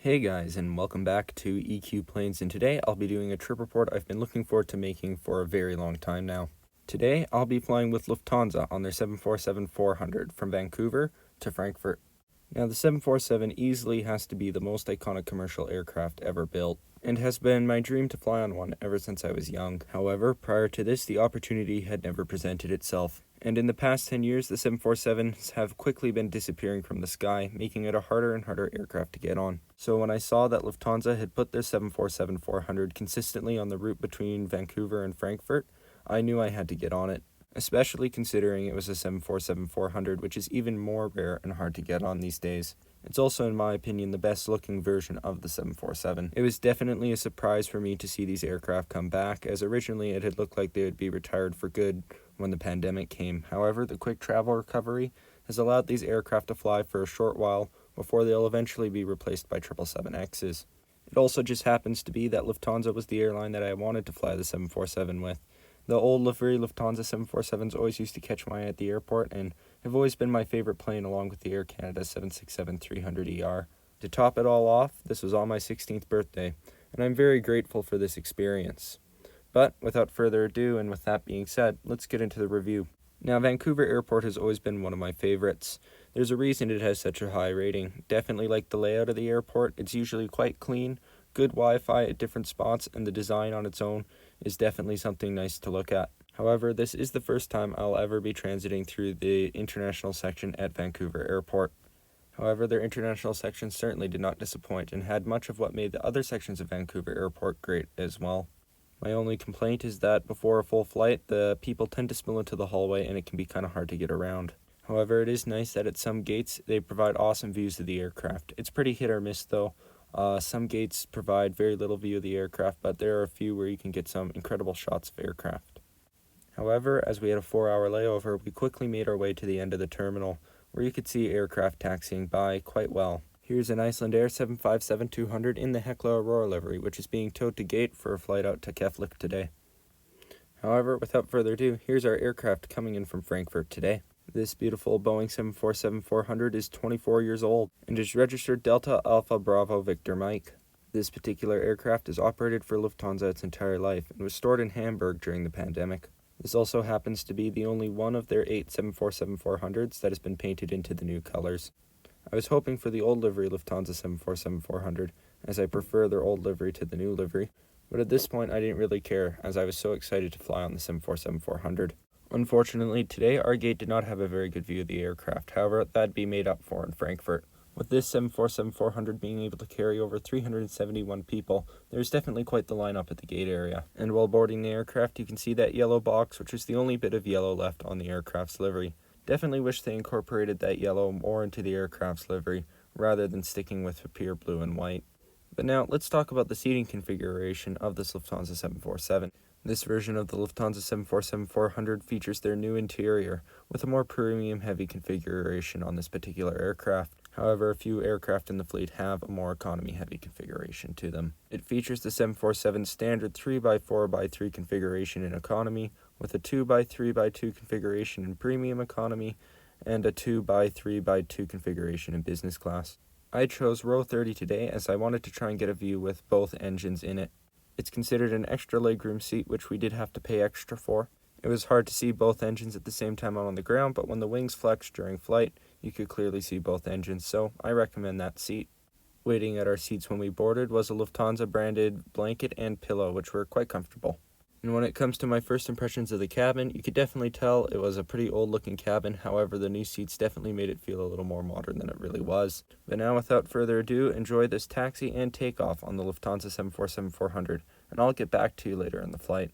Hey guys, and welcome back to EQ Planes, and today I'll be doing a trip report I've been looking forward to making for a very long time now. Today I'll be flying with Lufthansa on their 747-400 from Vancouver to Frankfurt. Now the 747 easily has to be the most iconic commercial aircraft ever built, and has been my dream to fly on one ever since I was young. However, prior to this, the opportunity had never presented itself. And in the past 10 years, the 747s have quickly been disappearing from the sky, making it a harder and harder aircraft to get on. So when I saw that Lufthansa had put their 747-400 consistently on the route between Vancouver and Frankfurt, I knew I had to get on it, especially considering it was a 747-400, which is even more rare and hard to get on these days. It's also, in my opinion, the best looking version of the 747. It was definitely a surprise for me to see these aircraft come back, as originally it had looked like they would be retired for good when the pandemic came. However, the quick travel recovery has allowed these aircraft to fly for a short while before they'll eventually be replaced by 777Xs. It also just happens to be that Lufthansa was the airline that I wanted to fly the 747 with. The old Livery Lufthansa 747s always used to catch my eye at the airport and have always been my favorite plane, along with the Air Canada 767-300ER. To top it all off, this was on my 16th birthday, and I'm very grateful for this experience. But without further ado, and with that being said, let's get into the review. Now, Vancouver Airport has always been one of my favorites. There's a reason it has such a high rating. Definitely like the layout of the airport. It's usually quite clean, good Wi-Fi at different spots, and the design on its own is definitely something nice to look at. However, this is the first time I'll ever be transiting through the international section at Vancouver Airport. However, their international section certainly did not disappoint and had much of what made the other sections of Vancouver Airport great as well. My only complaint is that before a full flight, the people tend to spill into the hallway and it can be kind of hard to get around. However, it is nice that at some gates they provide awesome views of the aircraft. It's pretty hit or miss though. Some gates provide very little view of the aircraft, but there are a few where you can get some incredible shots of aircraft. However, as we had a 4-hour layover, we quickly made our way to the end of the terminal, where you could see aircraft taxiing by quite well. Here's an Icelandair 757-200 in the Hekla Aurora livery, which is being towed to gate for a flight out to Keflavik today. However, without further ado, here's our aircraft coming in from Frankfurt today. This beautiful Boeing 747-400 is 24 years old and is registered Delta Alpha Bravo Victor Mike. This particular aircraft has operated for Lufthansa its entire life and was stored in Hamburg during the pandemic. This also happens to be the only one of their 8 747-400s that has been painted into the new colors. I was hoping for the old livery Lufthansa 747-400, as I prefer their old livery to the new livery, but at this point I didn't really care, as I was so excited to fly on the 747-400. Unfortunately, today our gate did not have a very good view of the aircraft. However, that'd be made up for in Frankfurt. With this 747-400 being able to carry over 371 people, there's definitely quite the lineup at the gate area. And while boarding the aircraft, you can see that yellow box, which is the only bit of yellow left on the aircraft's livery. Definitely wish they incorporated that yellow more into the aircraft's livery, rather than sticking with pure blue and white. But now, let's talk about the seating configuration of this Lufthansa 747. This version of the Lufthansa 747-400 features their new interior, with a more premium-heavy configuration on this particular aircraft. However, a few aircraft in the fleet have a more economy-heavy configuration to them. It features the 747 standard 3x4x3 configuration in economy, with a 2x3x2 configuration in premium economy, and a 2x3x2 configuration in business class. I chose row 30 today as I wanted to try and get a view with both engines in it. It's considered an extra legroom seat, which we did have to pay extra for. It was hard to see both engines at the same time on the ground, but when the wings flexed during flight, you could clearly see both engines, so I recommend that seat. Waiting at our seats when we boarded was a Lufthansa branded blanket and pillow, which were quite comfortable. And when it comes to my first impressions of the cabin, you could definitely tell it was a pretty old looking cabin. However, the new seats definitely made it feel a little more modern than it really was. But now, without further ado, enjoy this taxi and takeoff on the Lufthansa 747-400, and I'll get back to you later in the flight.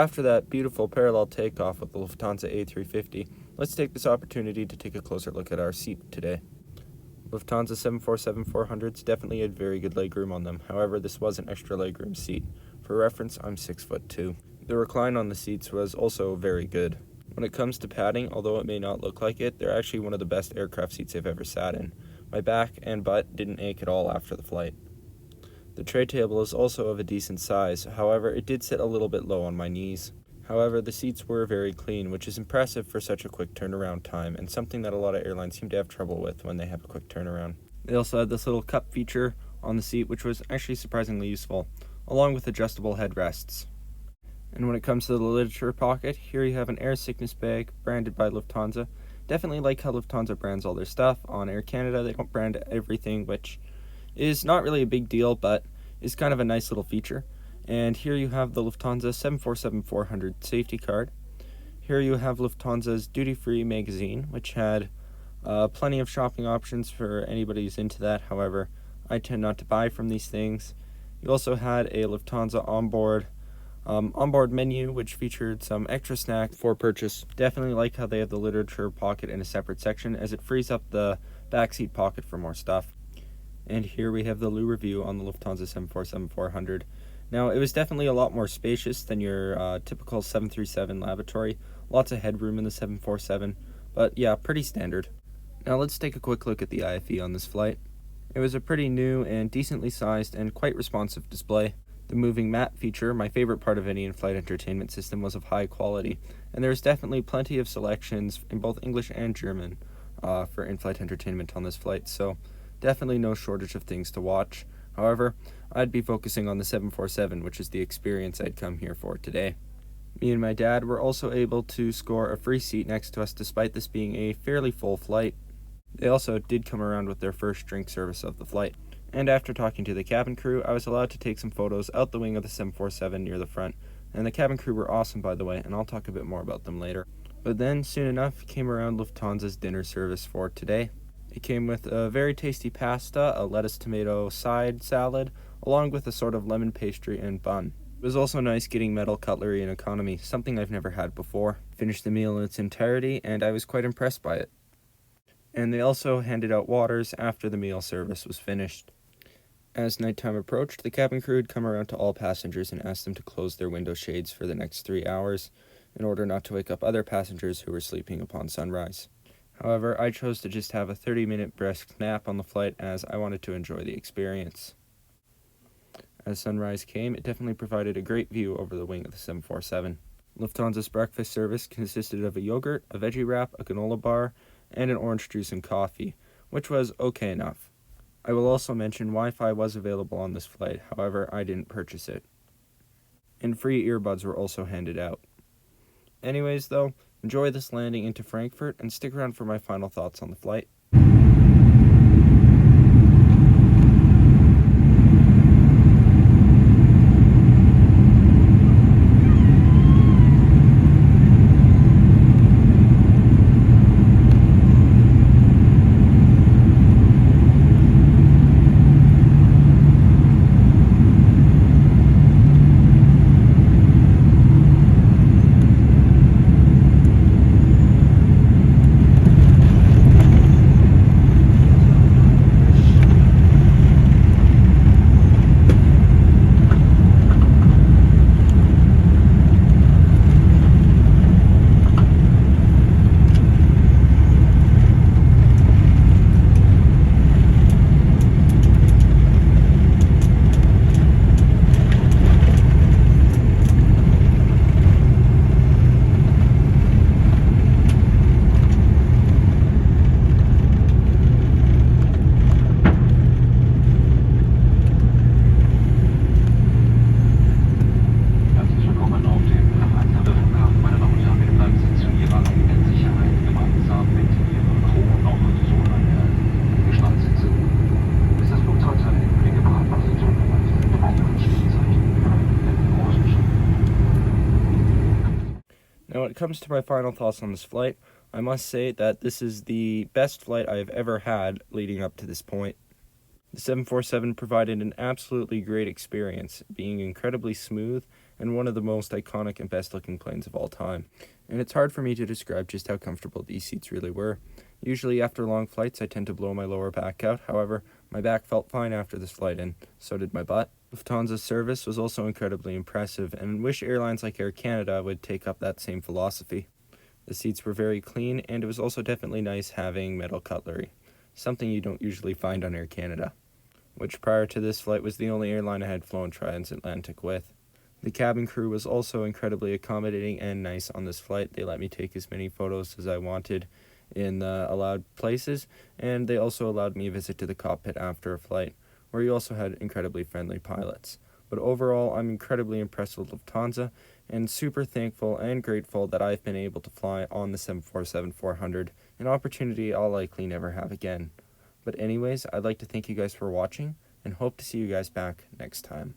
after that beautiful parallel takeoff with the Lufthansa A350, let's take this opportunity to take a closer look at our seat today. Lufthansa 747-400s definitely had very good legroom on them. However, this was an extra legroom seat. For reference, I'm 6'2". The recline on the seats was also very good. When it comes to padding, although it may not look like it, they're actually one of the best aircraft seats I've ever sat in. My back and butt didn't ache at all after the flight. The tray table is also of a decent size, however, it did sit a little bit low on my knees. However, the seats were very clean, which is impressive for such a quick turnaround time, and something that a lot of airlines seem to have trouble with when they have a quick turnaround. They also had this little cup feature on the seat, which was actually surprisingly useful, along with adjustable headrests. And when it comes to the literature pocket, here you have an air sickness bag branded by Lufthansa. Definitely like how Lufthansa brands all their stuff. On Air Canada, they don't brand everything, which is not really a big deal, but is kind of a nice little feature. And here you have the Lufthansa 747-400 safety card. Here you have Lufthansa's duty-free magazine, which had plenty of shopping options for anybody who's into that. However, I tend not to buy from these things. You also had a Lufthansa onboard menu, which featured some extra snacks for purchase. Definitely like how they have the literature pocket in a separate section, as it frees up the backseat pocket for more stuff. And here we have the Lou review on the Lufthansa 747-400. Now, it was definitely a lot more spacious than your typical 737 lavatory. Lots of headroom in the 747, but yeah, pretty standard. Now let's take a quick look at the IFE on this flight. It was a pretty new and decently sized and quite responsive display. The moving map feature, my favorite part of any in-flight entertainment system, was of high quality, and there's definitely plenty of selections in both English and German for in-flight entertainment on this flight, so definitely no shortage of things to watch. However, I'd be focusing on the 747, which is the experience I'd come here for today. Me and my dad were also able to score a free seat next to us despite this being a fairly full flight. They also did come around with their first drink service of the flight. And after talking to the cabin crew, I was allowed to take some photos out the wing of the 747 near the front. And the cabin crew were awesome, by the way, and I'll talk a bit more about them later. But then, soon enough, came around Lufthansa's dinner service for today. It came with a very tasty pasta, a lettuce tomato side salad, along with a sort of lemon pastry and bun. It was also nice getting metal cutlery in economy, something I've never had before. Finished the meal in its entirety, and I was quite impressed by it. And they also handed out waters after the meal service was finished. As nighttime approached, the cabin crew had come around to all passengers and asked them to close their window shades for the next 3 hours, in order not to wake up other passengers who were sleeping upon sunrise. However, I chose to just have a 30-minute brisk nap on the flight as I wanted to enjoy the experience. As sunrise came, it definitely provided a great view over the wing of the 747. Lufthansa's breakfast service consisted of a yogurt, a veggie wrap, a granola bar, and an orange juice and coffee, which was okay enough. I will also mention Wi-Fi was available on this flight, however, I didn't purchase it. And free earbuds were also handed out. Anyways, though, enjoy this landing into Frankfurt and stick around for my final thoughts on the flight. Now, when it comes to my final thoughts on this flight, I must say that this is the best flight I have ever had leading up to this point. The 747 provided an absolutely great experience, being incredibly smooth and one of the most iconic and best looking planes of all time. And it's hard for me to describe just how comfortable these seats really were. Usually after long flights I tend to blow my lower back out, however, my back felt fine after this flight and so did my butt. Lufthansa's service was also incredibly impressive, and I wish airlines like Air Canada would take up that same philosophy. The seats were very clean, and it was also definitely nice having metal cutlery, something you don't usually find on Air Canada, which prior to this flight was the only airline I had flown transatlantic with. The cabin crew was also incredibly accommodating and nice on this flight. They let me take as many photos as I wanted in the allowed places, and they also allowed me a visit to the cockpit after a flight, where you also had incredibly friendly pilots. But overall, I'm incredibly impressed with Lufthansa and super thankful and grateful that I've been able to fly on the 747-400, an opportunity I'll likely never have again. But anyways, I'd like to thank you guys for watching and hope to see you guys back next time.